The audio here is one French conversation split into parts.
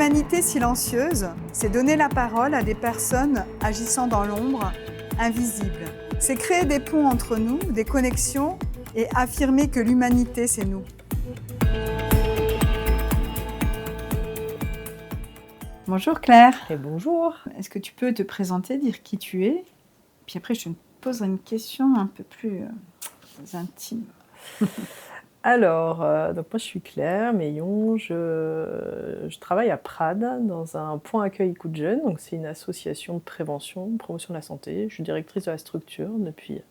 L'humanité silencieuse, c'est donner la parole à des personnes agissant dans l'ombre, invisibles. C'est créer des ponts entre nous, des connexions et affirmer que l'humanité, c'est nous. Bonjour Claire. Et bonjour. Est-ce que tu peux te présenter, dire qui tu es? Puis après, je te poserai une question un peu plus intime. Alors, donc moi je suis Claire Meillon, je travaille à Prades dans un point accueil écoute jeune, donc c'est une association de prévention, de promotion de la santé. Je suis directrice de la structure depuis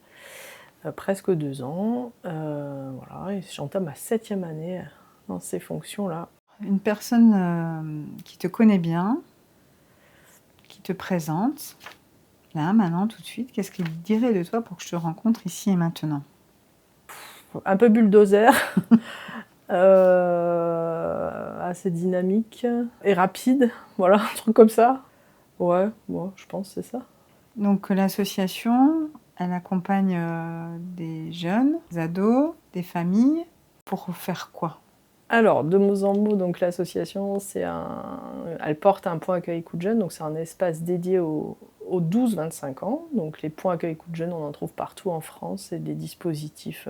presque 2 ans, voilà, et j'entame ma 7e année dans ces fonctions-là. Une personne qui te connaît bien, qui te présente, là, maintenant, tout de suite, qu'est-ce qu'il dirait de toi pour que je te rencontre ici et maintenant? Un peu bulldozer, assez dynamique et rapide, voilà, un truc comme ça. Ouais, moi je pense que c'est ça. Donc l'association, elle accompagne des jeunes, des ados, des familles, pour faire quoi? Alors, de mot en mot, donc l'association, elle porte un point accueil écoute jeune, donc c'est un espace dédié aux 12-25 ans. Donc les points accueil écoute jeune, on en trouve partout en France, c'est des dispositifs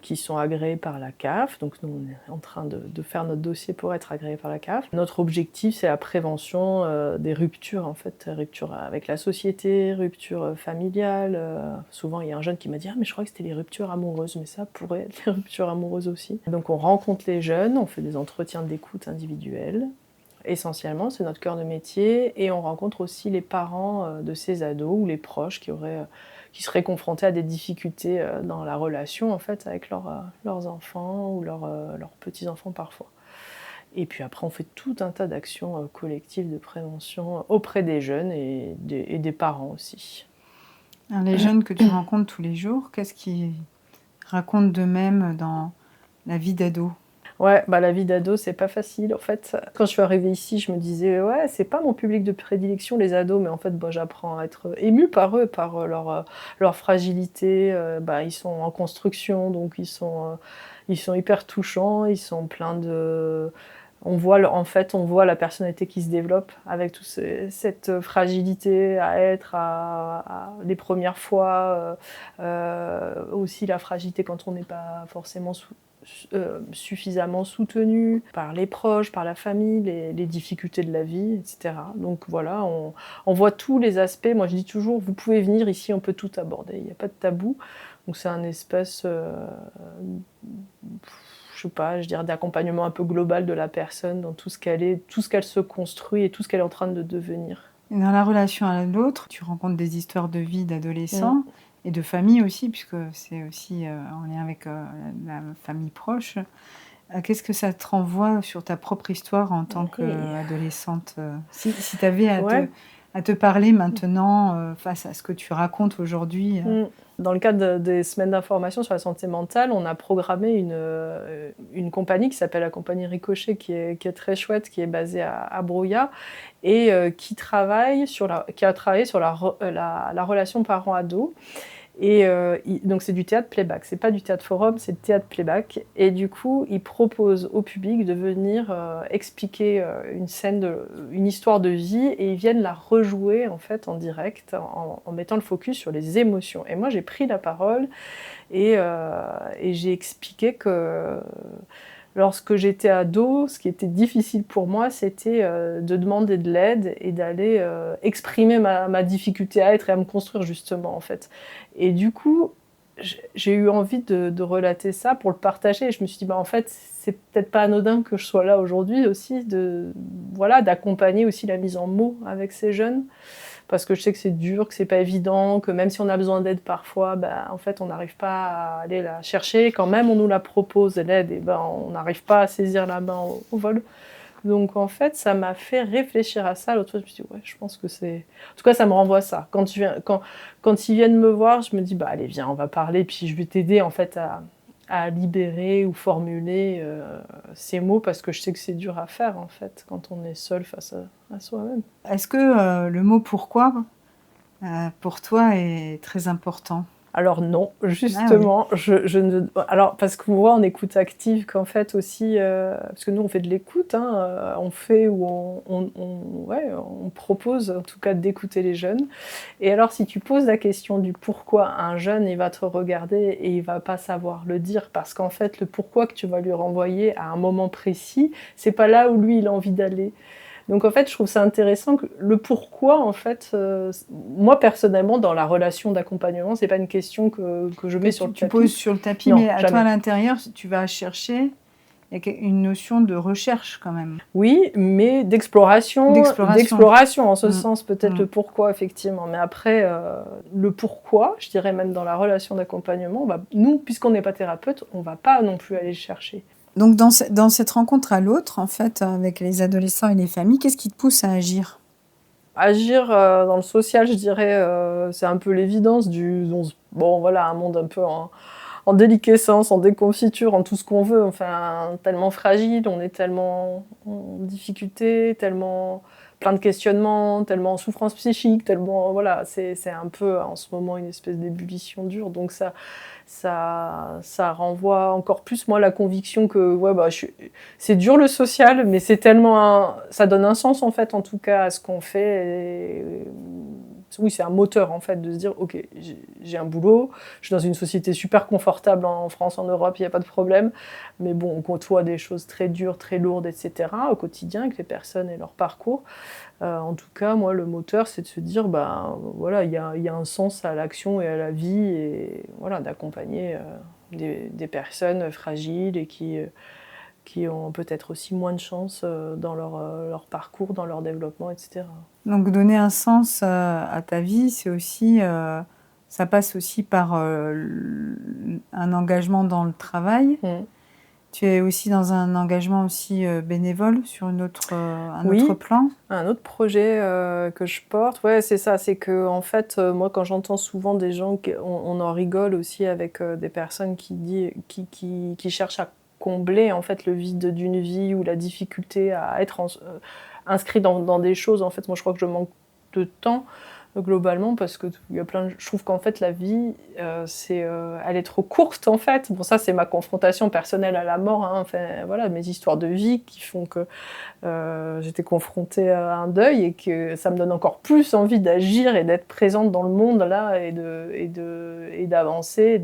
qui sont agréés par la CAF. Donc nous, on est en train de faire notre dossier pour être agréé par la CAF. Notre objectif, c'est la prévention des ruptures, en fait, ruptures avec la société, ruptures familiales. Souvent, il y a un jeune qui m'a dit « Ah, mais je crois que c'était les ruptures amoureuses », mais ça pourrait être les ruptures amoureuses aussi. Donc on rencontre les jeunes, on fait des entretiens d'écoute individuels. Essentiellement, c'est notre cœur de métier, et on rencontre aussi les parents de ces ados ou les proches qui seraient confrontés à des difficultés dans la relation en fait, avec leurs enfants ou leurs petits-enfants parfois. Et puis après, on fait tout un tas d'actions collectives de prévention auprès des jeunes et des parents aussi. Alors, les jeunes que tu rencontres tous les jours, qu'est-ce qu'ils racontent d'eux-mêmes dans la vie d'ado? Ouais, la vie d'ado, c'est pas facile en fait. Quand je suis arrivée ici, je me disais ouais, c'est pas mon public de prédilection les ados, mais en fait, j'apprends à être émue par eux, par leur fragilité. Ils sont en construction, donc ils sont hyper touchants, ils sont pleins de... On voit la personnalité qui se développe avec toute cette fragilité à être les premières fois, aussi la fragilité quand on n'est pas forcément suffisamment soutenu par les proches, par la famille, les difficultés de la vie, etc. Donc voilà, on voit tous les aspects. Moi je dis toujours, vous pouvez venir ici, on peut tout aborder, il n'y a pas de tabou. Donc c'est un espace, je dirais d'accompagnement un peu global de la personne dans tout ce qu'elle est, tout ce qu'elle se construit et tout ce qu'elle est en train de devenir. Et dans la relation à l'autre, tu rencontres des histoires de vie d'adolescents et de famille aussi, puisque c'est aussi en lien avec la famille proche. Qu'est-ce que ça te renvoie sur ta propre histoire en tant qu'adolescente? Si tu avais à te parler maintenant face à ce que tu racontes aujourd'hui. Dans le cadre des semaines d'information sur la santé mentale, on a programmé une compagnie qui s'appelle la compagnie Ricochet, qui est très chouette, qui est basée à Brouillat, et qui a travaillé sur la relation parent-ado. Et donc c'est du théâtre playback, c'est pas du théâtre forum, c'est du théâtre playback. Et du coup, ils proposent au public de venir expliquer une histoire de vie, et ils viennent la rejouer en fait en direct, en mettant le focus sur les émotions. Et moi, j'ai pris la parole et j'ai expliqué que lorsque j'étais ado, ce qui était difficile pour moi, c'était de demander de l'aide et d'aller exprimer ma difficulté à être et à me construire justement en fait. Et du coup, j'ai eu envie de relater ça pour le partager. Et je me suis dit, en fait, c'est peut-être pas anodin que je sois là aujourd'hui aussi, d'accompagner aussi la mise en mots avec ces jeunes. Parce que je sais que c'est dur, que c'est pas évident, que même si on a besoin d'aide parfois, en fait, on n'arrive pas à aller la chercher. Quand même, on nous la propose, l'aide, et on n'arrive pas à saisir la main au vol. Donc, en fait, ça m'a fait réfléchir à ça. L'autre fois, je me suis dit, ouais, je pense que c'est... En tout cas, ça me renvoie à ça. Quand ils viennent me voir, je me dis, allez, viens, on va parler, puis je vais t'aider, en fait, à libérer ou formuler ces mots, parce que je sais que c'est dur à faire, en fait, quand on est seul face à soi-même. Est-ce que le mot « pourquoi » pour toi est très important? Alors non, Ah oui. justement, je ne... Alors, parce qu'on voit en écoute active qu'en fait aussi, parce que nous on fait de l'écoute, hein, on fait ou ouais, on propose en tout cas d'écouter les jeunes. Et alors si tu poses la question du pourquoi, un jeune il va te regarder et il va pas savoir le dire, parce qu'en fait le pourquoi que tu vas lui renvoyer à un moment précis, c'est pas là où lui il a envie d'aller. Donc en fait, je trouve ça intéressant que le pourquoi, en fait, moi personnellement, dans la relation d'accompagnement, c'est pas une question que je mets sur le Tu tapis. poses sur le tapis, Non, mais à toi, jamais. à l'intérieur, tu vas chercher, il y a une notion de recherche quand même. Oui, mais d'exploration, D'exploration. en ce sens, peut-être le pourquoi, effectivement. Mais après, le pourquoi, je dirais même dans la relation d'accompagnement, nous, puisqu'on n'est pas thérapeute, on va pas non plus aller le chercher. Donc, dans cette rencontre à l'autre, en fait, avec les adolescents et les familles, qu'est-ce qui te pousse à agir ? Agir dans le social, je dirais, c'est un peu l'évidence bon, voilà, un monde un peu en déliquescence, en déconfiture, en tout ce qu'on veut, enfin, tellement fragile, on est tellement en difficulté, tellement plein de questionnements, tellement en souffrance psychique, tellement, voilà, c'est un peu en ce moment une espèce d'ébullition dure, donc ça renvoie encore plus, moi, la conviction que ouais, c'est dur le social, mais c'est tellement ça donne un sens en fait, en tout cas, à ce qu'on fait. Oui, c'est un moteur en fait de se dire ok, j'ai un boulot, je suis dans une société super confortable en France, en Europe, il n'y a pas de problème, mais bon, on côtoie des choses très dures, très lourdes, etc. au quotidien avec les personnes et leur parcours. En tout cas, moi, le moteur, c'est de se dire, voilà, il y a un sens à l'action et à la vie, et voilà, d'accompagner des personnes fragiles et qui ont peut-être aussi moins de chance dans leur parcours, dans leur développement, etc. Donc, donner un sens à ta vie, c'est aussi, ça passe aussi par un engagement dans le travail. Tu es aussi dans un engagement aussi bénévole sur un autre plan. Un autre projet que je porte, ouais, c'est ça, c'est que en fait, moi, quand j'entends souvent des gens, on en rigole aussi avec des personnes qui cherchent à combler en fait le vide d'une vie ou la difficulté à être inscrit dans des choses. En fait, moi, je crois que je manque de temps globalement, parce que je trouve qu'en fait la vie elle est trop courte en fait. Bon, ça c'est ma confrontation personnelle à la mort, hein. Enfin voilà, mes histoires de vie qui font que j'étais confrontée à un deuil et que ça me donne encore plus envie d'agir et d'être présente dans le monde là et d'avancer.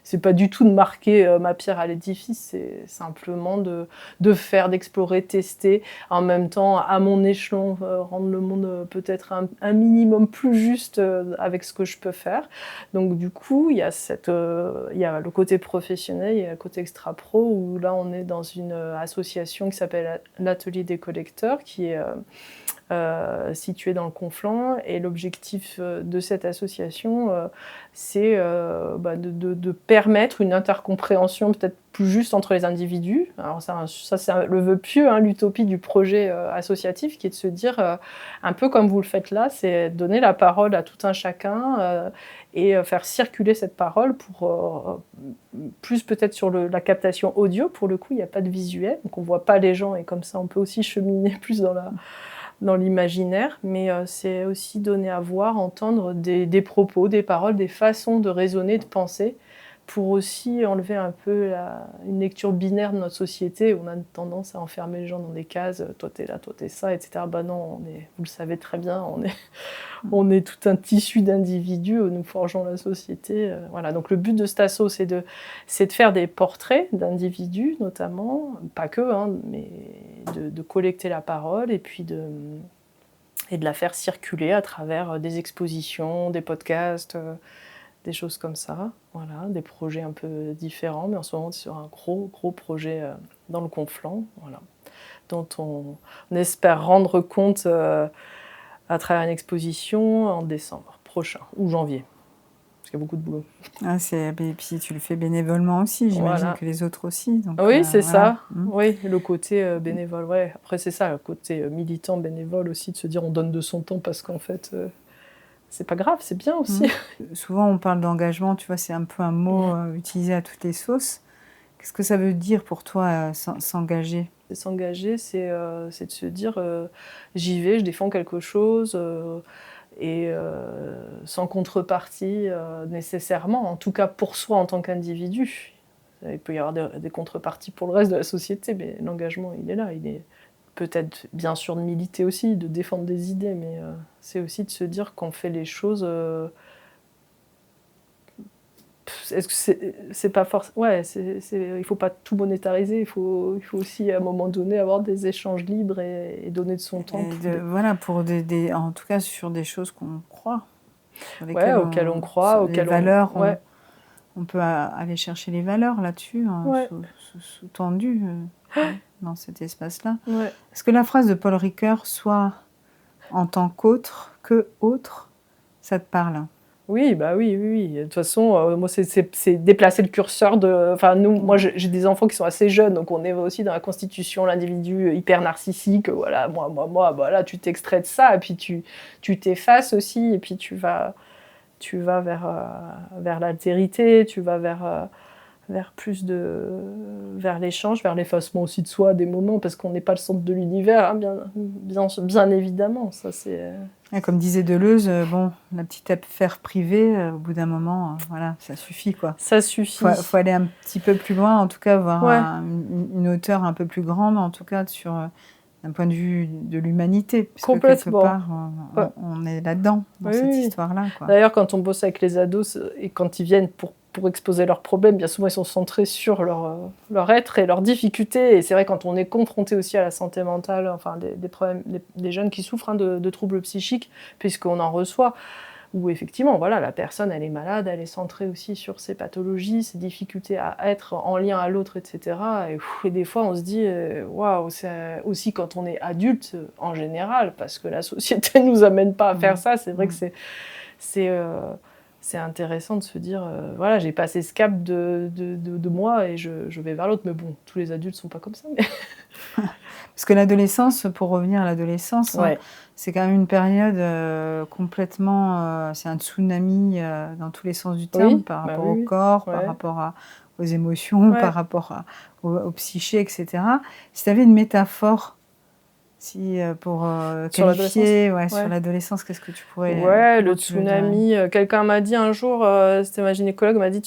C'est pas du tout de marquer ma pierre à l'édifice, c'est simplement de faire, d'explorer, tester, en même temps à mon échelon, rendre le monde peut-être un minimum plus juste avec ce que je peux faire. Donc du coup, il y a le côté professionnel, il y a le côté extra-pro, où là on est dans une association qui s'appelle l'Atelier des collecteurs, qui est située dans le Conflent, et l'objectif de cette association, c'est de permettre une intercompréhension peut-être plus juste entre les individus. Alors ça c'est le vœu pieux, hein, l'utopie du projet associatif, qui est de se dire, un peu comme vous le faites là, c'est donner la parole à tout un chacun et faire circuler cette parole pour plus peut-être sur la captation audio. Pour le coup, il n'y a pas de visuel, donc on ne voit pas les gens, et comme ça on peut aussi cheminer plus dans l'imaginaire, mais c'est aussi donner à voir, entendre des propos, des paroles, des façons de raisonner, de penser, pour aussi enlever un peu une lecture binaire de notre société, où on a tendance à enfermer les gens dans des cases, toi t'es là, toi t'es ça, etc. Non, vous le savez très bien, on est tout un tissu d'individus, nous forgeons la société. Voilà. Donc le but de cet asso, c'est de faire des portraits d'individus, notamment, pas que, hein, mais de collecter la parole, et puis de la faire circuler à travers des expositions, des podcasts, des choses comme ça. Voilà, des projets un peu différents, mais en ce moment, c'est sur un gros projet dans le Conflent, voilà, dont on espère rendre compte à travers une exposition en décembre prochain, ou janvier, parce qu'il y a beaucoup de boulot. Et puis tu le fais bénévolement aussi, j'imagine que les autres aussi. Donc, oui, c'est voilà. ça. Oui, le côté bénévole. Ouais. Après, c'est ça, le côté militant, bénévole aussi, de se dire on donne de son temps parce qu'en fait, c'est pas grave, c'est bien aussi. Souvent, on parle d'engagement, tu vois, c'est un peu un mot utilisé à toutes les sauces. Qu'est-ce que ça veut dire pour toi, s'engager ? S'engager, c'est de se dire j'y vais, je défends quelque chose. et sans contrepartie nécessairement, en tout cas pour soi en tant qu'individu. Il peut y avoir des contreparties pour le reste de la société, mais l'engagement, il est là. Il est peut-être, bien sûr, de militer aussi, de défendre des idées, mais c'est aussi de se dire qu'on fait les choses... est-ce que c'est pas forcément... Ouais, il faut pas tout monétariser, il faut aussi, à un moment donné, avoir des échanges libres et donner de son temps. Voilà, en tout cas sur des choses qu'on croit. Auxquelles on croit, auxquelles valeurs, on peut aller chercher les valeurs là-dessus, sous-tendues dans cet espace-là. Ouais. Est-ce que la phrase de Paul Ricoeur, soit en tant qu'autre, que autre, ça te parle? Oui, bah oui. De toute façon, moi, c'est déplacer le curseur de... Enfin, moi, j'ai des enfants qui sont assez jeunes, donc on est aussi dans la constitution, l'individu hyper narcissique. Voilà, moi, bah là, tu t'extrais de ça, et puis tu t'effaces aussi, et puis tu vas vers l'altérité, tu vas vers l'échange, vers l'effacement aussi de soi à des moments, parce qu'on n'est pas le centre de l'univers, hein, bien évidemment. Ça, c'est... Comme disait Deleuze, la petite affaire privée, au bout d'un moment, voilà, ça suffit, quoi. Ça suffit. Faut aller un petit peu plus loin, en tout cas, avoir une hauteur un peu plus grande, en tout cas, d'un point de vue de l'humanité. Parce que quelque part, on est là-dedans, dans cette histoire-là, quoi. D'ailleurs, quand on bosse avec les ados, et quand ils viennent pour exposer leurs problèmes, bien souvent ils sont centrés sur leur être et leurs difficultés. Et c'est vrai, quand on est confronté aussi à la santé mentale, enfin des problèmes, des jeunes qui souffrent de troubles psychiques, puisqu'on en reçoit, où effectivement, voilà, la personne, elle est malade, elle est centrée aussi sur ses pathologies, ses difficultés à être en lien à l'autre, etc. Et des fois, on se dit, waouh, c'est aussi quand on est adulte, en général, parce que la société ne nous amène pas à faire ça. C'est vrai que c'est intéressant de se dire, voilà, j'ai passé ce cap de moi et je vais vers l'autre. Mais bon, tous les adultes ne sont pas comme ça. Mais... Parce que l'adolescence, pour revenir à l'adolescence, c'est quand même une période complètement... c'est un tsunami dans tous les sens du terme, par rapport au corps, par rapport aux émotions, par rapport au psyché, etc. Si tu avais une métaphore... pour qualifier sur l'adolescence, qu'est-ce que tu pourrais... le tsunami. Quelqu'un m'a dit un jour, c'était ma gynécologue, m'a dit,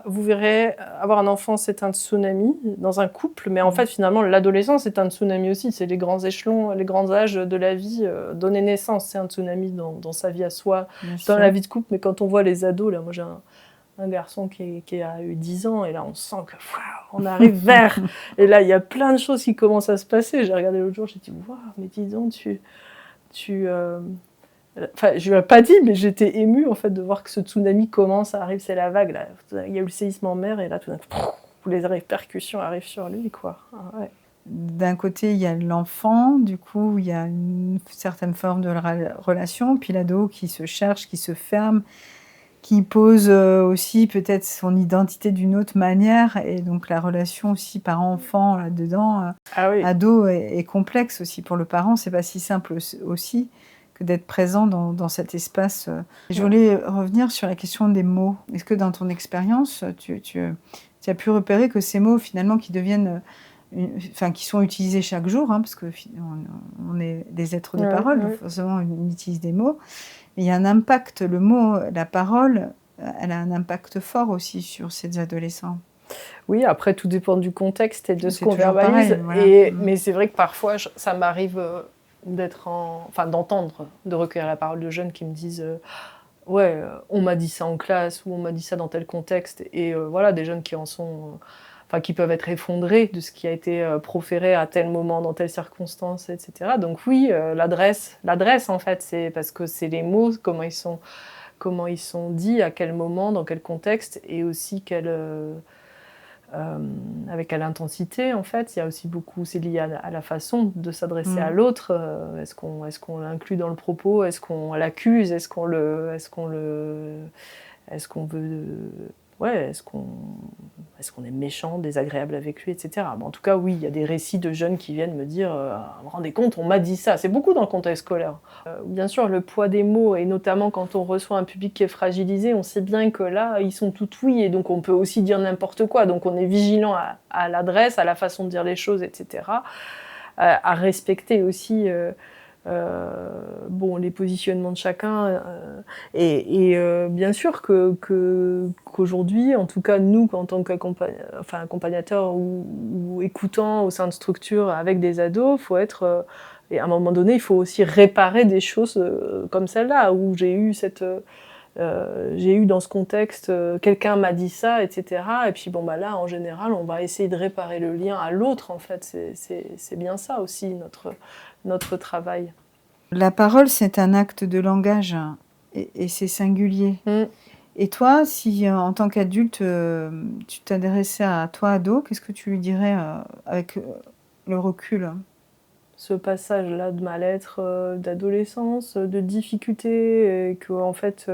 vous verrez, avoir un enfant, c'est un tsunami dans un couple, mais en fait, finalement, l'adolescence, c'est un tsunami aussi. C'est les grands échelons, les grands âges de la vie. Donner naissance, c'est un tsunami dans sa vie à soi, dans la vie de couple. Mais quand on voit les ados, là, moi j'ai un garçon qui a eu 10 ans, et là on sent que on arrive vers... Et là il y a plein de choses qui commencent à se passer. J'ai regardé l'autre jour, j'ai dit, waouh, mais dis donc, Enfin, je lui ai pas dit, mais j'étais émue en fait de voir que ce tsunami commence à arriver, c'est la vague là. Il y a eu le séisme en mer, et là tout d'un coup, les répercussions arrivent sur lui, quoi. D'un côté, il y a l'enfant, du coup, il y a une certaine forme de relation, puis l'ado qui se cherche, qui se ferme, qui pose aussi peut-être son identité d'une autre manière, et donc la relation aussi parent-enfant là-dedans, ado, est complexe aussi pour le parent. C'est pas si simple aussi que d'être présent dans cet espace. Je voulais revenir sur la question des mots. Est-ce que dans ton expérience, tu as pu repérer que ces mots, finalement, qui deviennent... qui sont utilisés chaque jour, parce qu'on est des êtres de parole, donc forcément on utilise des mots, mais il y a un impact, le mot, la parole, elle a un impact fort aussi sur ces adolescents. Oui, après tout dépend du contexte et de ce qu'on verbalise, pareil, mais c'est vrai que parfois ça m'arrive d'entendre, de recueillir la parole de jeunes qui me disent on m'a dit ça en classe, ou on m'a dit ça dans tel contexte, et voilà, des jeunes qui en sont... qui peuvent être effondrés de ce qui a été proféré à tel moment, dans telle circonstance, etc. Donc oui, l'adresse, en fait, c'est parce que c'est les mots, comment ils sont dits, à quel moment, dans quel contexte, et aussi avec quelle intensité, en fait. Il y a aussi beaucoup, c'est lié à la façon de s'adresser à l'autre. Est-ce qu'on l'inclut dans le propos? Est-ce qu'on l'accuse? Est-ce qu'on veut... est-ce qu'on est méchant, désagréable avec lui, etc. Bon, en tout cas, oui, il y a des récits de jeunes qui viennent me dire vous vous rendez compte, on m'a dit ça. C'est beaucoup dans le contexte scolaire. Bien sûr, le poids des mots, et notamment quand on reçoit un public qui est fragilisé, on sait bien que là, ils sont tout oui, et donc on peut aussi dire n'importe quoi. Donc on est vigilant à l'adresse, à la façon de dire les choses, etc. À respecter aussi bon, les positionnements de chacun. Bien sûr qu'aujourd'hui, en tout cas nous, en tant qu'accompagnateurs ou écoutants au sein de structures avec des ados, faut être... et à un moment donné, il faut aussi réparer des choses comme celle-là, où j'ai eu dans ce contexte, quelqu'un m'a dit ça, etc. Et puis bon, bah là, en général, on va essayer de réparer le lien à l'autre, en fait. C'est bien ça aussi, notre travail. La parole, c'est un acte de langage et c'est singulier. Et toi, si en tant qu'adulte, tu t'adressais à toi, ado, qu'est-ce que tu lui dirais avec le recul? Ce passage-là de mal-être d'adolescence, de difficulté, et que en fait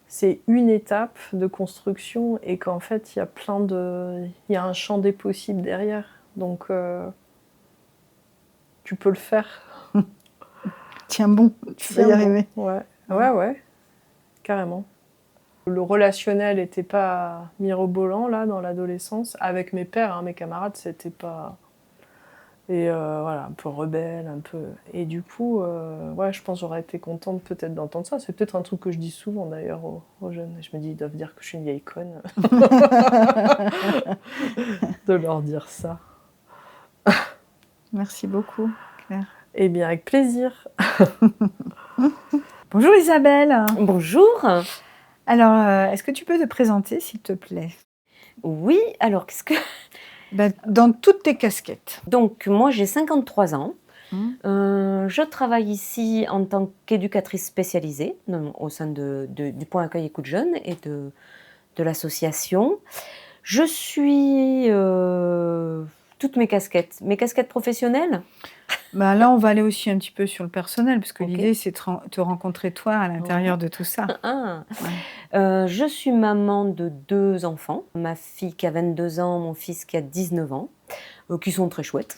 c'est une étape de construction et qu'en fait il y a un champ des possibles derrière. Donc tu peux le faire. Tiens bon, tu vas y arriver. Ouais, carrément. Le relationnel n'était pas mirobolant là dans l'adolescence. Avec mes pères, mes camarades, c'était pas... Et voilà, un peu rebelle, un peu... Et du coup, ouais, je pense que j'aurais été contente peut-être d'entendre ça. C'est peut-être un truc que je dis souvent d'ailleurs aux jeunes. Je me dis, ils doivent dire que je suis une vieille conne. De leur dire ça. Merci beaucoup, Claire. Eh bien, avec plaisir. Bonjour Isabelle. Bonjour. Alors, est-ce que tu peux te présenter, s'il te plaît? Oui, alors qu'est-ce que... Dans toutes tes casquettes. Donc, moi, j'ai 53 ans. Je travaille ici en tant qu'éducatrice spécialisée au sein du Point Accueil Écoute Jeunes et de l'association. Je suis toutes mes casquettes professionnelles. Là, on va aller aussi un petit peu sur le personnel, parce que Ok. l'idée, c'est de te rencontrer toi à l'intérieur de tout ça. Je suis maman de 2 enfants, ma fille qui a 22 ans, mon fils qui a 19 ans, qui sont très chouettes.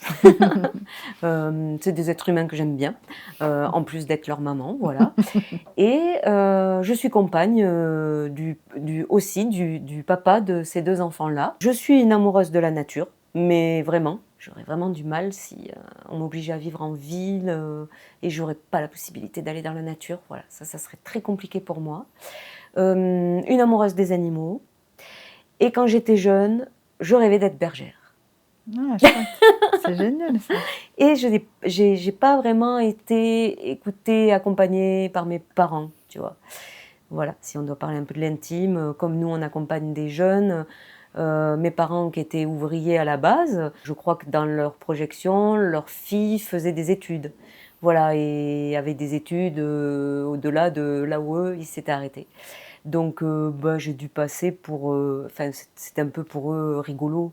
C'est des êtres humains que j'aime bien, en plus d'être leur maman, voilà. Et je suis compagne aussi du papa de ces 2 enfants-là. Je suis une amoureuse de la nature, mais vraiment, j'aurais vraiment du mal si on m'obligeait à vivre en ville et j'aurais pas la possibilité d'aller dans la nature. Voilà, ça serait très compliqué pour moi. Une amoureuse des animaux. Et quand j'étais jeune, je rêvais d'être bergère. Ah, chouette. C'est génial ça. Et j'ai pas vraiment été écoutée, accompagnée par mes parents, tu vois. Voilà, si on doit parler un peu de l'intime, comme nous on accompagne des jeunes, mes parents qui étaient ouvriers à la base, je crois que dans leur projection, leur fille faisait des études. Voilà, et avait des études au-delà de là où eux, ils s'étaient arrêtés. Donc j'ai dû passer pour... c'était un peu pour eux rigolo,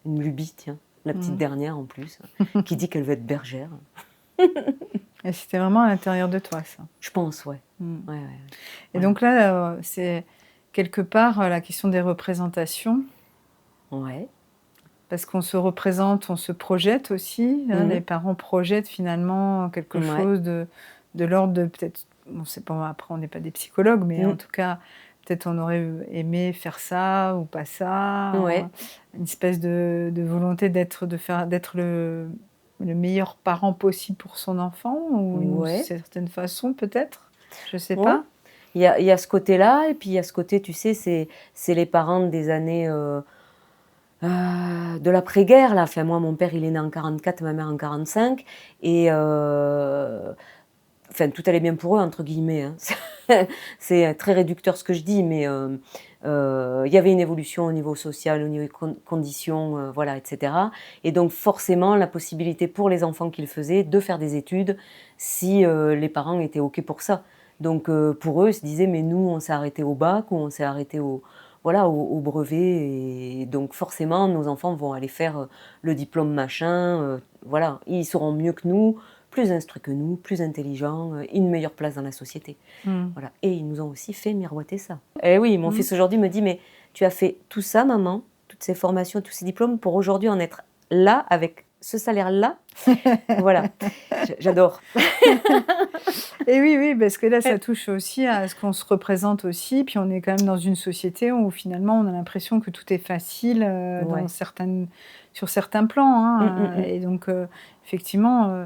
une lubie, tiens, la petite dernière en plus, qui dit qu'elle veut être bergère. Et c'était vraiment à l'intérieur de toi, ça. Je pense, ouais. Ouais. Et Voilà. donc là, c'est quelque part la question des représentations. Ouais. Parce qu'on se représente, on se projette aussi. Les parents projettent finalement quelque chose de l'ordre de peut-être... Bon, c'est pas, après, on n'est pas des psychologues, mais en tout cas, peut-être on aurait aimé faire ça ou pas ça. Une espèce de volonté d'être le meilleur parent possible pour son enfant, ou d'une certaine façon, peut-être. Je sais pas. Il y a ce côté-là, et puis il y a ce côté, tu sais, c'est les parents des années... de l'après-guerre, là. Enfin, moi, mon père, il est né en 44, ma mère en 45, et tout allait bien pour eux, entre guillemets. Hein. C'est très réducteur ce que je dis, mais il y avait une évolution au niveau social, au niveau conditions, voilà, etc. Et donc, forcément, la possibilité pour les enfants qui le faisaient de faire des études, si les parents étaient OK pour ça. Donc, pour eux, ils se disaient, mais nous, on s'est arrêté au bac, ou on s'est arrêté au brevet, et donc forcément nos enfants vont aller faire le diplôme machin, voilà, ils seront mieux que nous, plus instruits que nous, plus intelligents, une meilleure place dans la société. Voilà. Et ils nous ont aussi fait miroiter ça. Et oui, mon fils aujourd'hui me dit, mais tu as fait tout ça, maman, toutes ces formations, tous ces diplômes, pour aujourd'hui en être là avec ce salaire-là, voilà, j'adore. Et oui, oui, parce que là, ça touche aussi à ce qu'on se représente aussi. Puis on est quand même dans une société où finalement, on a l'impression que tout est facile Ouais. sur certains plans. Hein. Mm. Et donc, effectivement,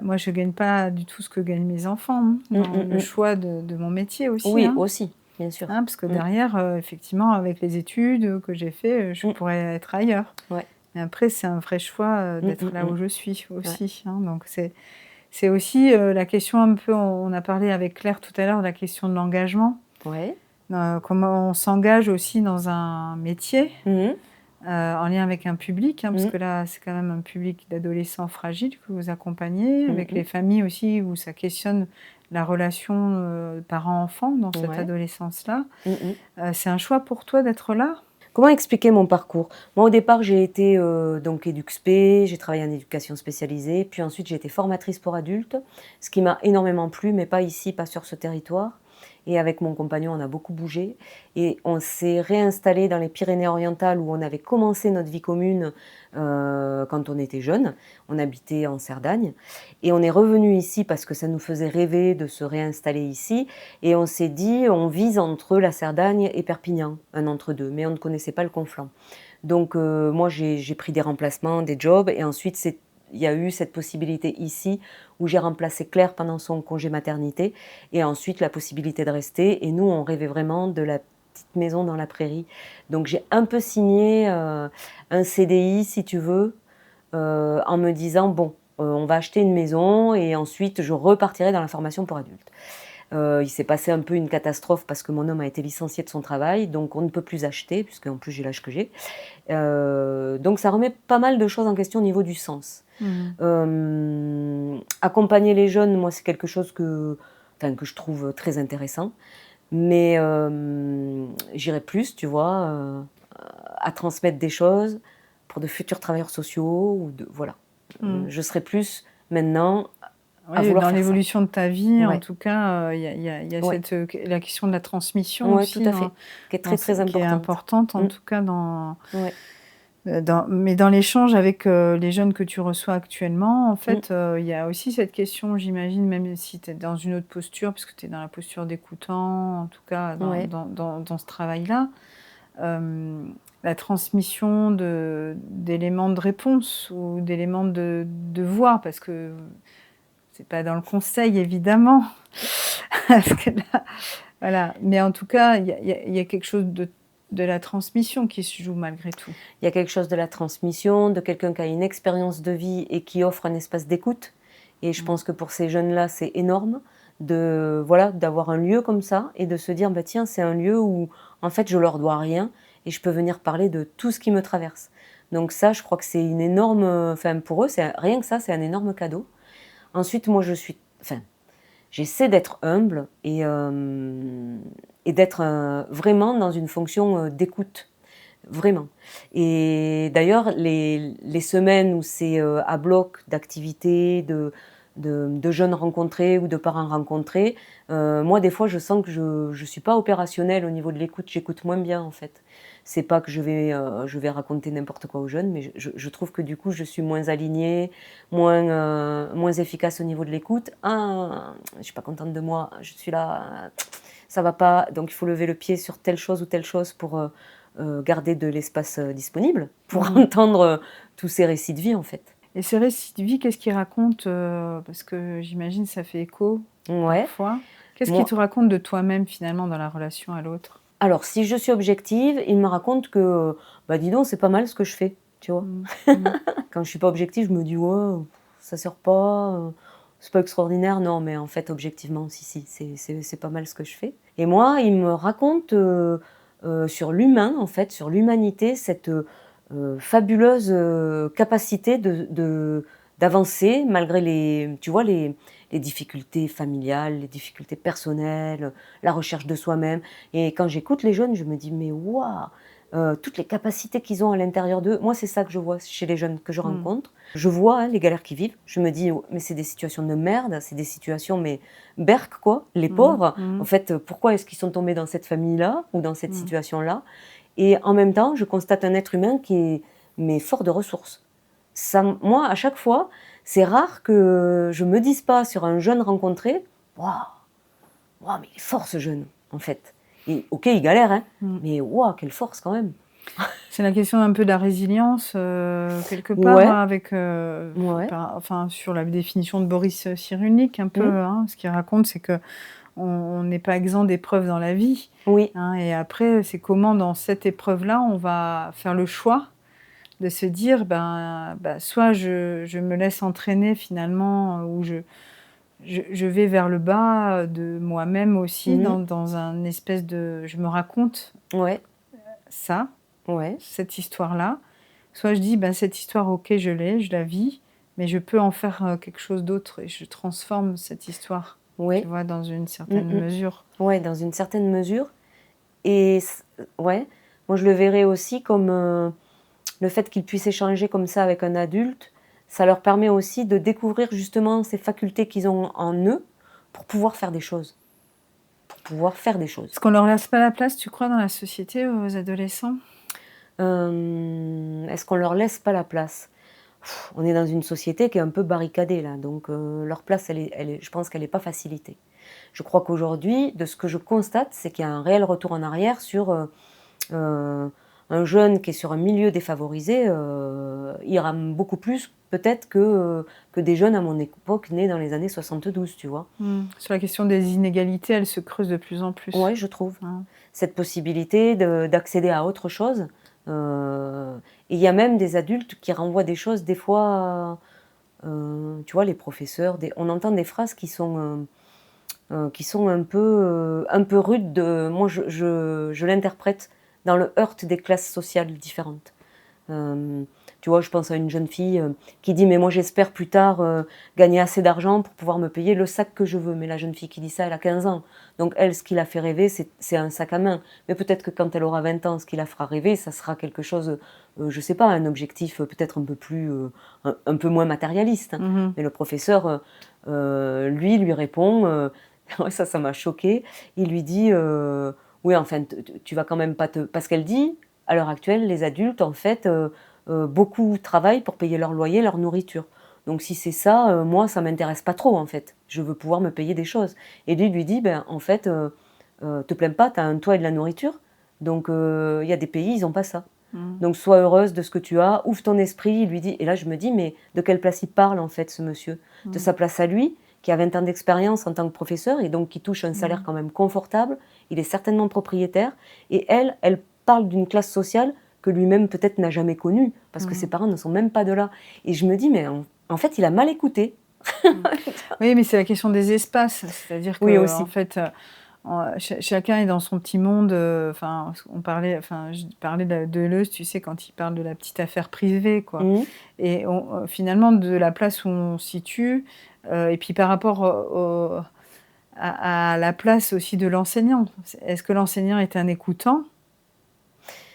moi, je ne gagne pas du tout ce que gagnent mes enfants dans le choix de mon métier aussi. Oui, Hein. aussi, bien sûr. Parce que derrière, effectivement, avec les études que j'ai fait, je pourrais être ailleurs. Ouais. Mais après, c'est un vrai choix d'être là où je suis aussi. Ouais. Hein. Donc, c'est aussi la question un peu, on a parlé avec Claire tout à l'heure, de la question de l'engagement. Ouais. Comment on s'engage aussi dans un métier en lien avec un public, parce que là, c'est quand même un public d'adolescents fragiles que vous accompagnez, avec les familles aussi où ça questionne la relation parent-enfant dans cette adolescence-là. C'est un choix pour toi d'être là ? Comment expliquer mon parcours? Moi, au départ, j'ai été donc EduxP, j'ai travaillé en éducation spécialisée, puis ensuite j'ai été formatrice pour adultes, ce qui m'a énormément plu, mais pas ici, pas sur ce territoire. Et avec mon compagnon, on a beaucoup bougé et on s'est réinstallé dans les Pyrénées-Orientales où on avait commencé notre vie commune quand on était jeune. On habitait en Cerdagne et on est revenu ici parce que ça nous faisait rêver de se réinstaller ici. Et on s'est dit, on vise entre la Cerdagne et Perpignan, un entre-deux, mais on ne connaissait pas le Conflent. Donc moi, j'ai pris des remplacements, des jobs et ensuite il y a eu cette possibilité ici où j'ai remplacé Claire pendant son congé maternité et ensuite la possibilité de rester. Et nous, on rêvait vraiment de la petite maison dans la prairie. Donc j'ai un peu signé un CDI, si tu veux, en me disant, bon, on va acheter une maison et ensuite je repartirai dans la formation pour adultes. Il s'est passé un peu une catastrophe parce que mon homme a été licencié de son travail, donc on ne peut plus acheter, puisque en plus j'ai l'âge que j'ai. Donc ça remet pas mal de choses en question au niveau du sens. Accompagner les jeunes, moi c'est quelque chose que je trouve très intéressant, mais j'irai plus, tu vois, à transmettre des choses pour de futurs travailleurs sociaux, voilà. Je serai plus maintenant dans l'évolution de ta vie, en tout cas, il y a la question de la transmission aussi, tout à fait, qui est très très importante. Qui est importante, en tout cas, mais dans l'échange avec les jeunes que tu reçois actuellement, en fait, il y a aussi cette question, j'imagine, même si tu es dans une autre posture, parce que tu es dans la posture d'écoutant, en tout cas, dans ce travail-là, la transmission d'éléments de réponse ou d'éléments de voix, parce que c'est pas dans le conseil, évidemment. Parce que là, voilà. Mais en tout cas, il y a quelque chose de la transmission qui se joue malgré tout. Il y a quelque chose de la transmission, de quelqu'un qui a une expérience de vie et qui offre un espace d'écoute. Et je pense que pour ces jeunes-là, c'est énorme d'avoir un lieu comme ça et de se dire, bah, tiens, c'est un lieu où, en fait, je leur dois rien et je peux venir parler de tout ce qui me traverse. Donc ça, je crois que c'est une énorme... pour eux, rien que ça, c'est un énorme cadeau. Ensuite, moi, j'essaie d'être humble et d'être vraiment dans une fonction d'écoute, vraiment. Et d'ailleurs, les semaines où c'est à bloc d'activités, de jeunes rencontrés ou de parents rencontrés, moi, des fois, je sens que je ne suis pas opérationnelle au niveau de l'écoute, j'écoute moins bien, en fait. C'est pas que je vais raconter n'importe quoi aux jeunes, mais je trouve que du coup, je suis moins alignée, moins efficace au niveau de l'écoute. Je suis pas contente de moi, je suis là, ça va pas, donc il faut lever le pied sur telle chose ou telle chose pour garder de l'espace disponible, pour entendre tous ces récits de vie, en fait. Et ces récits de vie, qu'est-ce qu'ils racontent parce que j'imagine ça fait écho parfois. Qu'est-ce qu'ils te racontent de toi-même, finalement, dans la relation à l'autre ? Alors, si je suis objective, il me raconte que, dis donc, c'est pas mal ce que je fais, tu vois. Quand je suis pas objective, je me dis, ouais, ça sert pas, c'est pas extraordinaire. Non, mais en fait, objectivement, si, c'est pas mal ce que je fais. Et moi, il me raconte sur l'humain, en fait, sur l'humanité, cette fabuleuse capacité d'avancer malgré les difficultés familiales, les difficultés personnelles, la recherche de soi-même. Et quand j'écoute les jeunes, je me dis, mais waouh, toutes les capacités qu'ils ont à l'intérieur d'eux. Moi, c'est ça que je vois chez les jeunes que je rencontre. Je vois les galères qu'ils vivent. Je me dis, mais c'est des situations de merde, c'est des situations, mais berk, quoi, les pauvres. En fait, pourquoi est-ce qu'ils sont tombés dans cette famille-là ou dans cette situation-là ? Et en même temps, je constate un être humain qui est fort de ressources. ça, moi, à chaque fois, c'est rare que je me dise pas sur un jeune rencontré, waouh, waouh, mais il est fort ce jeune, en fait. Et ok, il galère, hein, mais waouh, quelle force quand même. C'est la question un peu de la résilience, quelque part, Ouais, avec, ouais. enfin, sur la définition de Boris Cyrulnik, un peu, hein. Ce qu'il raconte, c'est qu'on n'est pas exempt d'épreuves dans la vie, Oui. hein, et après, c'est comment, dans cette épreuve-là, on va faire le choix de se dire, soit je me laisse entraîner finalement, ou je vais vers le bas de moi-même aussi, dans un espèce de... Je me raconte Ouais, ça, ouais, cette histoire-là. Soit je dis, cette histoire, ok, je l'ai, je la vis, mais je peux en faire quelque chose d'autre et je transforme cette histoire, tu ouais. vois, dans une certaine mesure. Ouais, dans une certaine mesure. Et ouais, moi je le verrais aussi comme le fait qu'ils puissent échanger comme ça avec un adulte, ça leur permet aussi de découvrir justement ces facultés qu'ils ont en eux pour pouvoir faire des choses. Pour pouvoir faire des choses. Est-ce qu'on leur laisse pas la place, tu crois, dans la société, aux adolescents? Est-ce qu'on leur laisse pas la place? On est dans une société qui est un peu barricadée là, donc leur place, je pense qu'elle n'est pas facilitée. Je crois qu'aujourd'hui, de ce que je constate, c'est qu'il y a un réel retour en arrière sur un jeune qui est sur un milieu défavorisé, il rame beaucoup plus peut-être que des jeunes à mon époque nés dans les années 72, tu vois. Sur la question des inégalités, elle se creuse de plus en plus. Ouais, je trouve. Hein. Cette possibilité d'accéder à autre chose. Et il y a même des adultes qui renvoient des choses, des fois, tu vois, les professeurs, on entend des phrases qui sont un peu rudes. Moi, je l'interprète dans le heurt des classes sociales différentes. Tu vois, je pense à une jeune fille qui dit « mais moi j'espère plus tard gagner assez d'argent pour pouvoir me payer le sac que je veux ». Mais la jeune fille qui dit ça, elle a 15 ans. Donc elle, ce qui la fait rêver, c'est un sac à main. Mais peut-être que quand elle aura 20 ans, ce qui la fera rêver, ça sera quelque chose, je sais pas, un objectif peut-être un peu plus, un peu moins matérialiste. Hein. Mais le professeur, lui répond, ça m'a choquée, il lui dit oui, enfin, tu vas quand même pas te... Parce qu'elle dit, à l'heure actuelle, les adultes, en fait, beaucoup travaillent pour payer leur loyer, leur nourriture. Donc si c'est ça, moi, ça m'intéresse pas trop, en fait. Je veux pouvoir me payer des choses. Et lui dit, en fait, te plains pas, tu as un toit et de la nourriture. Donc il y a des pays, ils n'ont pas ça. Donc sois heureuse de ce que tu as, ouvre ton esprit, il lui dit. Et là, je me dis, mais de quelle place il parle, en fait, ce monsieur? De sa place à lui, qui a 20 ans d'expérience en tant que professeur et donc qui touche un salaire quand même confortable. Il est certainement propriétaire. Et elle parle d'une classe sociale que lui-même peut-être n'a jamais connue, parce que ses parents ne sont même pas de là. Et je me dis, mais en fait, il a mal écouté. Oui, mais c'est la question des espaces. C'est-à-dire que, Oui, aussi. en fait, chacun est dans son petit monde. Je parlais de Deleuze, tu sais, quand il parle de la petite affaire privée, quoi. Et finalement, de la place où on se situe, et puis par rapport à la place aussi de l'enseignant. Est-ce que l'enseignant est un écoutant?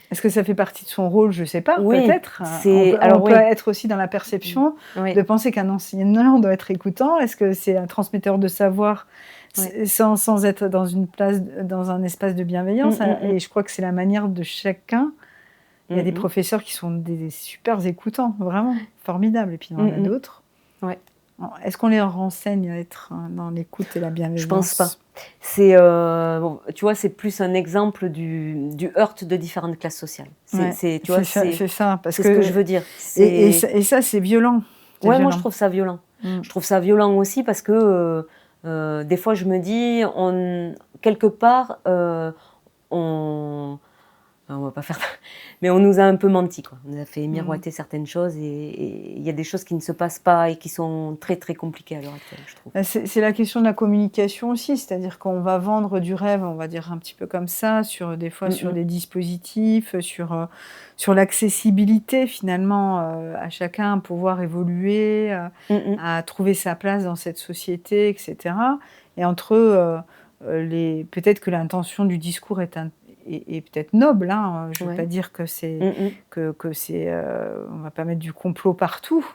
Est-ce que ça fait partie de son rôle? Je ne sais pas, Oui, peut-être. On peut oui. être aussi dans la perception de penser qu'un enseignant doit être écoutant. Est-ce que c'est un transmetteur de savoir sans être dans une place, dans un espace de bienveillance? Et je crois que c'est la manière de chacun. Il y a des professeurs qui sont des super écoutants, vraiment formidables. Et puis il y en a d'autres. Ouais. Est-ce qu'on les renseigne à être dans l'écoute et la bienveillance? Je pense pas. C'est, tu vois, c'est plus un exemple du heurt de différentes classes sociales. C'est ça, parce c'est que ce que je veux dire. Et ça, c'est violent. Ouais, moi je trouve ça violent. Je trouve ça violent aussi parce que des fois je me dis, quelque part, on va pas faire, mais on nous a un peu menti, quoi. On nous a fait miroiter certaines choses et il y a des choses qui ne se passent pas et qui sont très très compliquées à l'heure actuelle, je trouve. C'est la question de la communication aussi, c'est-à-dire qu'on va vendre du rêve, on va dire un petit peu comme ça, des fois sur des dispositifs, sur l'accessibilité finalement à chacun, à pouvoir évoluer, à trouver sa place dans cette société, etc. Et entre eux, peut-être que l'intention du discours est peut-être noble, hein. Je ne veux pas dire que c'est... on ne va pas mettre du complot partout,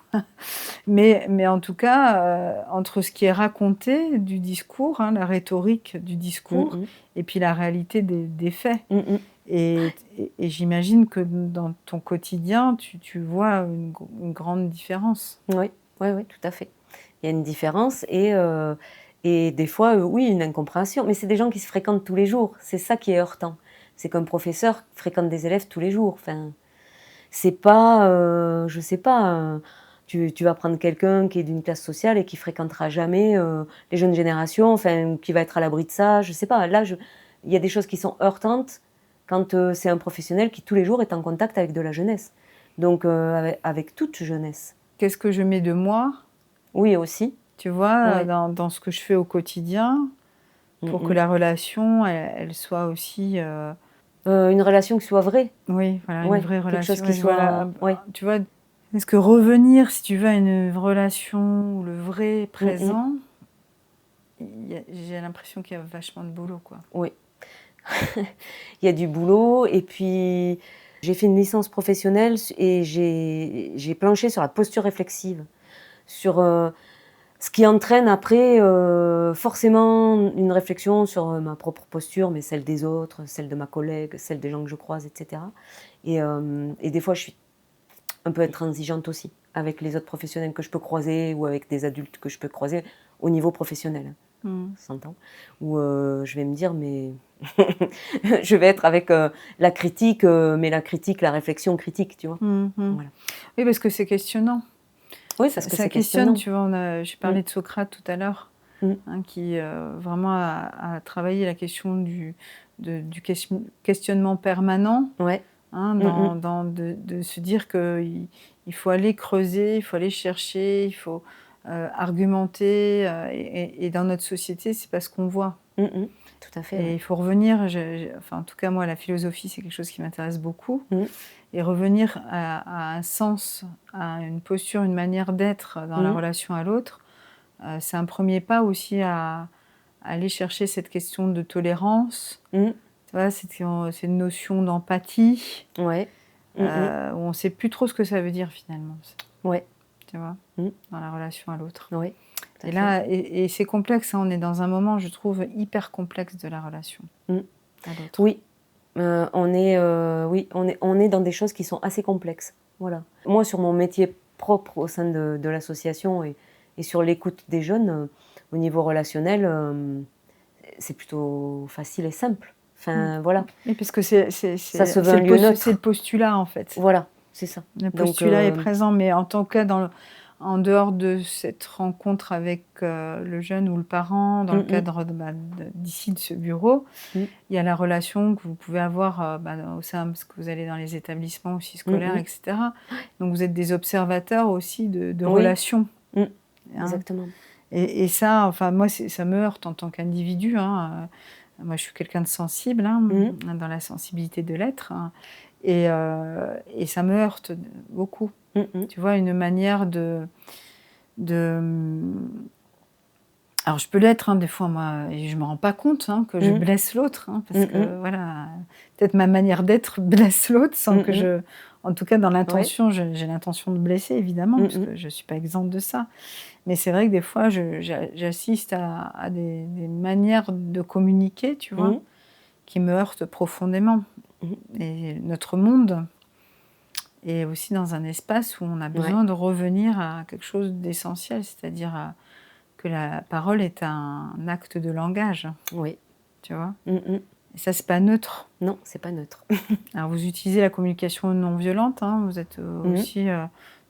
mais en tout cas, entre ce qui est raconté du discours, la rhétorique du discours, et puis la réalité des faits. Et j'imagine que dans ton quotidien, tu vois une grande différence. Oui, oui, oui, tout à fait. Il y a une différence et des fois, oui, une incompréhension. Mais c'est des gens qui se fréquentent tous les jours. C'est ça qui est heurtant. C'est qu'un professeur fréquente des élèves tous les jours. Enfin, c'est pas, je sais pas, tu vas prendre quelqu'un qui est d'une classe sociale et qui fréquentera jamais les jeunes générations, enfin, qui va être à l'abri de ça, je sais pas. Là, il y a des choses qui sont heurtantes quand c'est un professionnel qui tous les jours est en contact avec de la jeunesse. Donc, avec toute jeunesse. Qu'est-ce que je mets de moi, Oui, aussi. tu vois, Ouais. dans ce que je fais au quotidien, pour que la relation, elle soit aussi, Une relation qui soit vraie. oui, voilà, une Ouais, vraie quelque chose relation. qui Et voilà, soit. Ouais. tu vois, est-ce que revenir, si tu veux, à une relation où le vrai est présent, j'ai l'impression qu'il y a vachement de boulot, quoi. Oui. Il y a du boulot et puis j'ai fait une licence professionnelle et j'ai planché sur la posture réflexive, sur ce qui entraîne après forcément une réflexion sur ma propre posture, mais celle des autres, celle de ma collègue, celle des gens que je croise, etc. Et des fois, je suis un peu intransigeante aussi avec les autres professionnels que je peux croiser ou avec des adultes que je peux croiser au niveau professionnel. S'entend, où je vais me dire, mais je vais être avec la critique, mais la critique, la réflexion critique, tu vois. Voilà. Oui, parce que c'est questionnant. Oui, parce que Ça c'est questionne, questionnant. tu vois, j'ai parlé de Socrate tout à l'heure, qui vraiment a travaillé la question du questionnement permanent, Ouais. de se dire qu'il faut aller creuser, il faut aller chercher, il faut argumenter, et dans notre société, c'est pas ce qu'on voit. Tout à fait. Et Ouais. il faut revenir, enfin, en tout cas moi, la philosophie, c'est quelque chose qui m'intéresse beaucoup, et revenir à un sens, à une posture, une manière d'être dans la relation à l'autre, c'est un premier pas aussi à aller chercher cette question de tolérance, tu vois, c'est une notion d'empathie, Ouais. où on ne sait plus trop ce que ça veut dire finalement, Ouais. tu vois, dans la relation à l'autre. Ouais. Et là, et c'est complexe, hein, on est dans un moment, je trouve, hyper complexe de la relation à l'autre. Oui. On est dans des choses qui sont assez complexes. Voilà. Moi, sur mon métier propre au sein de l'association et sur l'écoute des jeunes, au niveau relationnel, c'est plutôt facile et simple. Enfin, voilà. Oui, parce que Ça se veut un lieu neutre. c'est le postulat, en fait. Voilà, c'est ça. Le postulat est présent, mais en tant que en dehors de cette rencontre avec le jeune ou le parent, dans le cadre d'ici de ce bureau, il y a la relation que vous pouvez avoir au sein, parce que vous allez dans les établissements aussi scolaires, etc. Donc vous êtes des observateurs aussi de relations. Hein. Exactement. Et ça, enfin, moi, ça me heurte en tant qu'individu. Hein. Moi, je suis quelqu'un de sensible, dans la sensibilité de l'être. Hein. Et ça me heurte beaucoup. Tu vois, une manière de... Alors, je peux l'être, des fois, moi, et je ne me rends pas compte que je blesse l'autre, parce que, voilà, peut-être ma manière d'être blesse l'autre sans que je... En tout cas, dans l'intention, j'ai l'intention de blesser, évidemment, parce que je ne suis pas exempte de ça. Mais c'est vrai que des fois, j'assiste à des manières de communiquer, tu vois, qui me heurtent profondément. Et notre monde est aussi dans un espace où on a besoin de revenir à quelque chose d'essentiel, c'est-à-dire que la parole est un acte de langage. Oui. Tu vois. Et ça, c'est pas neutre. Non, c'est pas neutre. Alors, vous utilisez la communication non violente, vous êtes aussi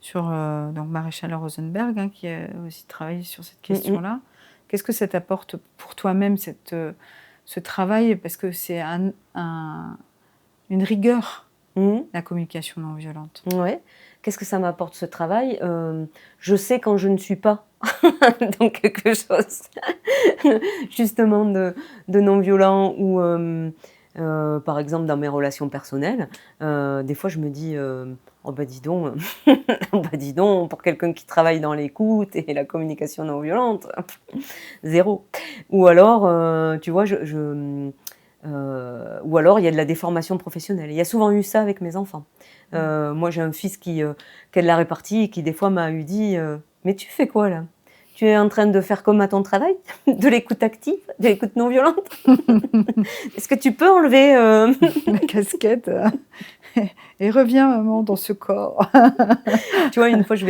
sur donc Maréchal Rosenberg, qui a aussi travaillé sur cette question-là. Qu'est-ce que ça t'apporte pour toi-même, ce travail? Parce que c'est une rigueur, la communication non violente. Ouais. Qu'est-ce que ça m'apporte, ce travail? Je sais quand je ne suis pas dans quelque chose justement de non-violent ou par exemple dans mes relations personnelles. Des fois je me dis oh bah dis donc, dis donc, pour quelqu'un qui travaille dans l'écoute et la communication non violente, zéro. Ou alors tu vois ou alors il y a de la déformation professionnelle. Il y a souvent eu ça avec mes enfants. Moi j'ai un fils qui a de la répartie et qui des fois m'a dit mais tu fais quoi là? tu es en train de faire comme à ton travail, de l'écoute active, de l'écoute non violente. Est-ce que tu peux enlever la casquette et reviens, maman, dans ce corps. Tu vois, une fois, je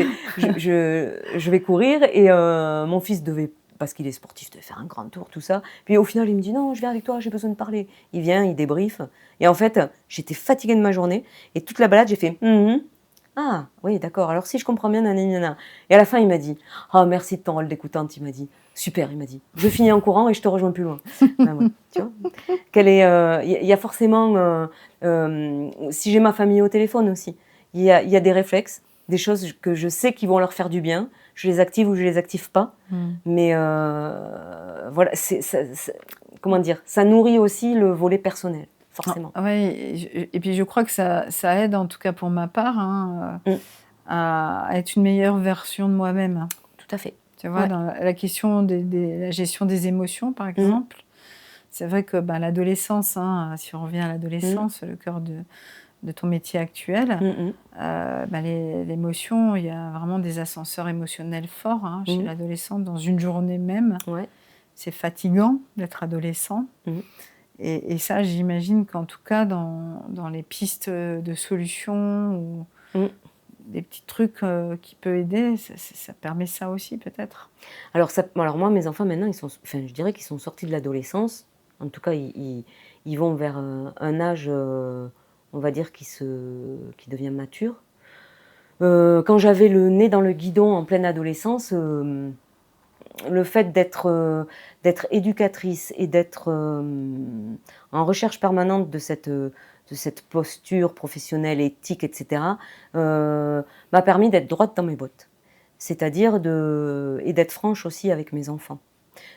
vais courir et mon fils devait, parce qu'il est sportif, devait faire un grand tour, tout ça. Puis au final, il me dit non, je viens avec toi, j'ai besoin de parler. Il vient, il débriefe. Et en fait, j'étais fatiguée de ma journée et toute la balade, j'ai fait ah oui, d'accord. Alors si je comprends bien, nanana. Et à la fin, il m'a dit oh merci de ton rôle d'écoutante. Il m'a dit super. Il m'a dit je finis en courant et je te rejoins plus loin. Ben ouais, tu vois. Il y a forcément si j'ai ma famille au téléphone aussi, il y a des réflexes, des choses que je sais qui vont leur faire du bien. Je les active ou je les active pas. Mais voilà, comment dire, ça nourrit aussi le volet personnel. Forcément. Oui, et puis je crois que ça aide, en tout cas pour ma part, à être une meilleure version de moi-même. Tout à fait. Tu vois, dans la question de la gestion des émotions, par exemple, c'est vrai que l'adolescence, si on revient à l'adolescence, le cœur de ton métier actuel, l'émotion, il y a vraiment des ascenseurs émotionnels forts chez l'adolescent dans une journée même. Ouais. C'est fatigant d'être adolescent. Et ça, j'imagine qu'en tout cas, dans les pistes de solutions ou des petits trucs qui peuvent aider, ça permet ça aussi peut-être. Alors moi, mes enfants maintenant, je dirais qu'ils sont sortis de l'adolescence. En tout cas, ils vont vers un âge, on va dire, qui devient mature. Quand j'avais le nez dans le guidon en pleine adolescence, le fait d'être éducatrice et d'être en recherche permanente de cette posture professionnelle, éthique, etc., m'a permis d'être droite dans mes bottes. C'est-à-dire et d'être franche aussi avec mes enfants.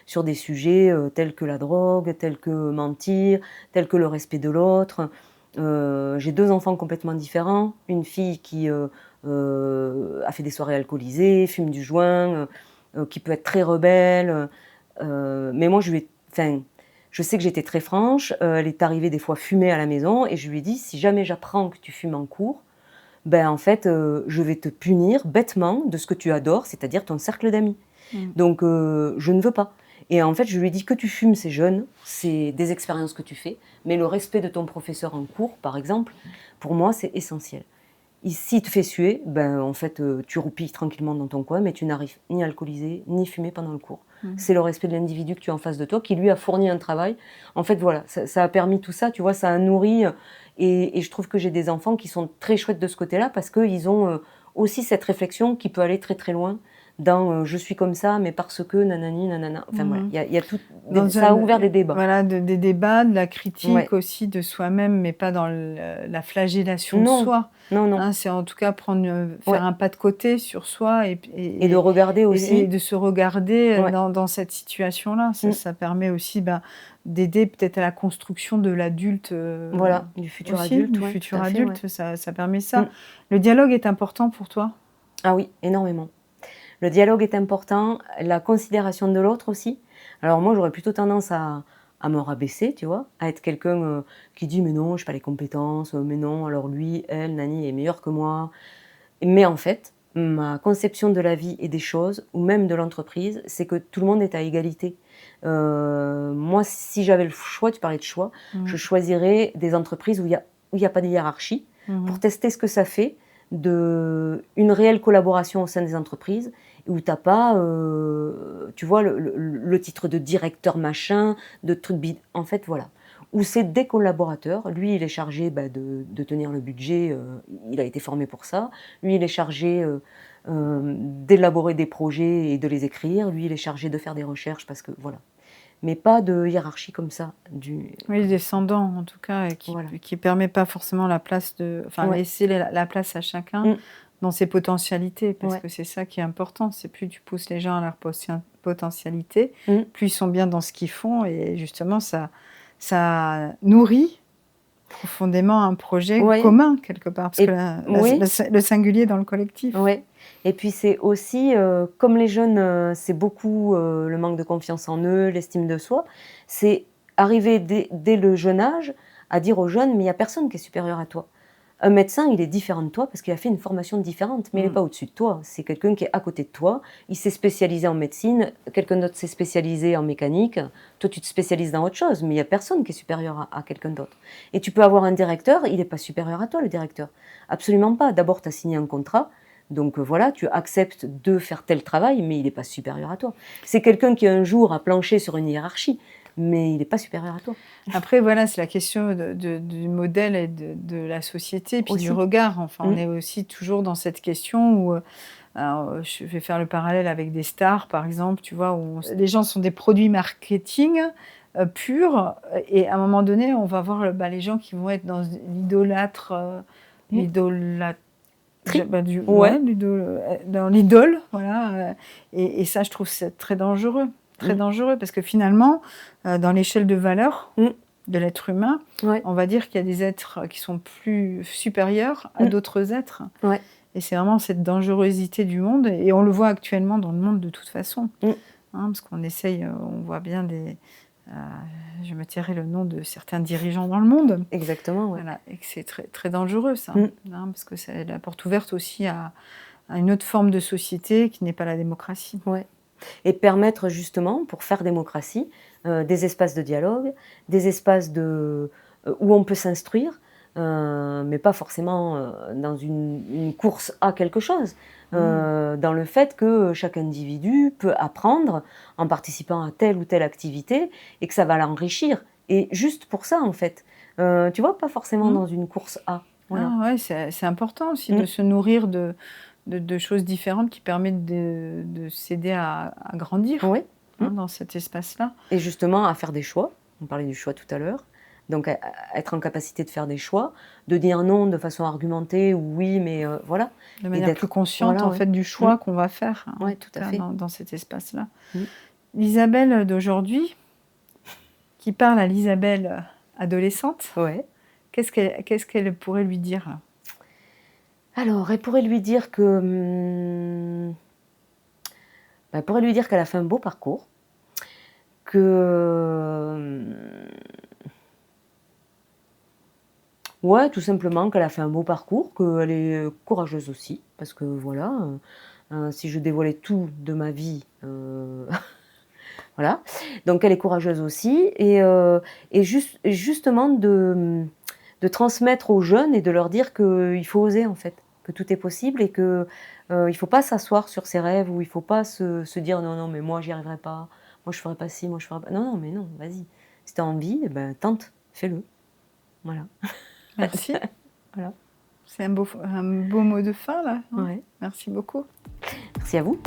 Sur des sujets tels que la drogue, tels que mentir, tels que le respect de l'autre. J'ai 2 enfants complètement différents. Une fille qui a fait des soirées alcoolisées, fume du joint, qui peut être très rebelle. Mais moi, je sais que j'étais très franche. Elle est arrivée des fois fumer à la maison et je lui ai dit, si jamais j'apprends que tu fumes en cours, en fait, je vais te punir bêtement de ce que tu adores, c'est-à-dire ton cercle d'amis. Donc, je ne veux pas. Et en fait, je lui ai dit que tu fumes, c'est jeune, c'est des expériences que tu fais, mais le respect de ton professeur en cours, par exemple, pour moi, c'est essentiel. S'il te fait suer, en fait, tu roupilles tranquillement dans ton coin, mais tu n'arrives ni à alcooliser, ni fumer pendant le cours. C'est le respect de l'individu que tu as en face de toi, qui lui a fourni un travail. En fait, voilà, ça a permis tout ça, tu vois, ça a nourri. Et je trouve que j'ai des enfants qui sont très chouettes de ce côté-là, parce qu'ils ont aussi cette réflexion qui peut aller très très loin dans je suis comme ça, mais parce que nanani, nanana. Enfin voilà, il y a tout. Ça a ouvert des débats. Voilà, des débats, de la critique aussi de soi-même, mais pas dans la flagellation de soi. Non. C'est en tout cas faire un pas de côté sur soi et de regarder aussi. Et de se regarder dans cette situation-là. Ça permet aussi d'aider peut-être à la construction de l'adulte. Du futur aussi, adulte. Du futur adulte, ça permet ça. Le dialogue est important pour toi ? Ah oui, énormément. Le dialogue est important, la considération de l'autre aussi. Alors moi, j'aurais plutôt tendance à me rabaisser, tu vois, à être quelqu'un qui dit « mais non, je n'ai pas les compétences, mais non, alors lui, elle, Nani, est meilleure que moi ». Mais en fait, ma conception de la vie et des choses, ou même de l'entreprise, c'est que tout le monde est à égalité. Moi, si j'avais le choix, tu parlais de choix, je choisirais des entreprises où il y a pas de hiérarchie, pour tester ce que ça fait, une réelle collaboration au sein des entreprises où tu n'as pas, tu vois, le titre de directeur machin, de truc bide. En fait, voilà. Où c'est des collaborateurs. Lui, il est chargé de tenir le budget. Il a été formé pour ça. Lui, il est chargé d'élaborer des projets et de les écrire. Lui, il est chargé de faire des recherches parce que, voilà. Mais pas de hiérarchie comme ça. Oui, descendant en tout cas, et qui permet pas forcément la place laisser la place à chacun dans ses potentialités, parce que c'est ça qui est important. C'est plus tu pousses les gens à leur potentialité, plus ils sont bien dans ce qu'ils font, et justement ça nourrit profondément un projet commun quelque part, parce que le singulier dans le collectif. Oui. Et puis c'est aussi, comme les jeunes, c'est beaucoup le manque de confiance en eux, l'estime de soi, c'est arriver dès le jeune âge à dire aux jeunes, mais il n'y a personne qui est supérieur à toi. Un médecin, il est différent de toi parce qu'il a fait une formation différente, mais il n'est pas au-dessus de toi. C'est quelqu'un qui est à côté de toi. Il s'est spécialisé en médecine, quelqu'un d'autre s'est spécialisé en mécanique. Toi, tu te spécialises dans autre chose, mais il n'y a personne qui est supérieur à quelqu'un d'autre. Et tu peux avoir un directeur, il n'est pas supérieur à toi, le directeur. Absolument pas. D'abord, tu as signé un contrat. Donc voilà, tu acceptes de faire tel travail, mais il n'est pas supérieur à toi. C'est quelqu'un qui un jour a planché sur une hiérarchie, mais il n'est pas supérieur à toi. Après, voilà, c'est la question du modèle et de la société, puis Aussi. du regard. Enfin, on est aussi toujours dans cette question où, alors, je vais faire le parallèle avec des stars, par exemple, tu vois, où les gens sont des produits marketing purs, et à un moment donné, on va voir les gens qui vont être dans l'idolâtre, dans l'idole, voilà. Et ça, je trouve c'est très dangereux. Très dangereux, parce que finalement, dans l'échelle de valeur de l'être humain, on va dire qu'il y a des êtres qui sont plus supérieurs à d'autres êtres. Ouais. Et c'est vraiment cette dangerosité du monde, et on le voit actuellement dans le monde de toute façon. Parce qu'on essaye, on voit bien je me tairai le nom de certains dirigeants dans le monde. Exactement, ouais. Voilà, et que c'est très, très dangereux, ça. Parce que c'est la porte ouverte aussi à une autre forme de société qui n'est pas la démocratie. Ouais. Et permettre justement, pour faire démocratie, des espaces de dialogue, des espaces où on peut s'instruire, mais pas forcément dans une course à quelque chose, dans le fait que chaque individu peut apprendre en participant à telle ou telle activité et que ça va l'enrichir. Et juste pour ça, en fait. Tu vois, pas forcément dans une course à. Voilà. Ah, ouais, c'est important aussi de se nourrir de choses différentes qui permettent de s'aider à grandir dans cet espace-là. Et justement, à faire des choix. On parlait du choix tout à l'heure. Donc, à être en capacité de faire des choix, de dire non de façon argumentée ou oui, mais voilà. De manière plus consciente, en fait, du choix qu'on va faire tout à fait. dans cet espace-là. L'Isabelle d'aujourd'hui, qui parle à l'Isabelle adolescente, qu'est-ce qu'elle pourrait lui dire ? Alors, elle pourrait lui dire que... elle pourrait lui dire qu'elle a fait un beau parcours, ouais, tout simplement qu'elle a fait un beau parcours, qu'elle est courageuse aussi, parce que voilà, si je dévoilais tout de ma vie, voilà. Donc elle est courageuse aussi, et justement de transmettre aux jeunes et de leur dire qu'il faut oser en fait, que tout est possible et que il ne faut pas s'asseoir sur ses rêves, ou il ne faut pas se dire non mais moi j'y arriverai pas, moi je ferai pas ci, moi je ferai pas... Non mais non, vas-y, si tu as envie, tente, fais-le, voilà. Merci. Voilà. C'est un beau mot de fin là. Ouais. Merci beaucoup. Merci à vous.